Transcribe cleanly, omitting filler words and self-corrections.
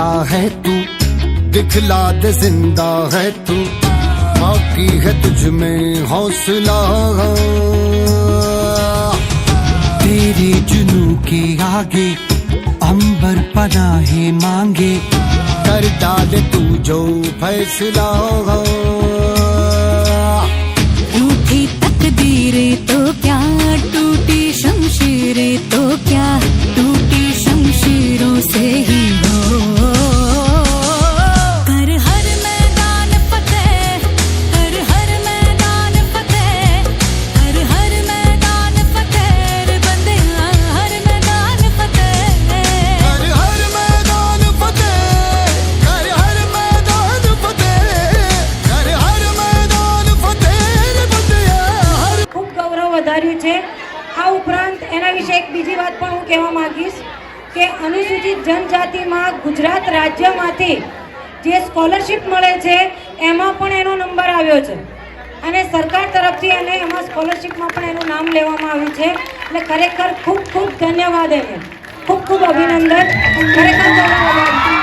जिंदा है तू, दिखला दे जिंदा है तू, बाकी है तुझ में हौसला। तेरे जुनू के आगे अंबर पनाहे मांगे, कर डाले तू जो फैसला। रूठी तकदीरें तो क्या, टूटी शमशीरें तो क्या, टूटी शमशीरों से ही हो। कर हर मैदान फतेह, कर हर मैदान फतेह, कर हर मैदान फतेह रे बंदे, हर मैदान फतेह, कर हर मैदान फतेह, कर हर मैदान फतेह, कर हर मैदान फतेह रे बंदे। ખૂબ ગૌરવ વધાર્યું છે। આ ઉપરાંત એના વિશે એક બીજી વાત પણ હું કહેવા માંગીશ કે અનુસૂચિત જનજાતિમાં ગુજરાત રાજ્યમાંથી જે સ્કોલરશિપ મળે છે એમાં પણ એનો નંબર આવ્યો છે અને સરકાર તરફથી એને એમાં સ્કોલરશિપમાં પણ એનું નામ લેવામાં આવ્યું છે। એટલે ખરેખર ખૂબ ખૂબ ધન્યવાદ એને, ખૂબ ખૂબ અભિનંદન, ખરેખર ગૌરવ વધાર્યું।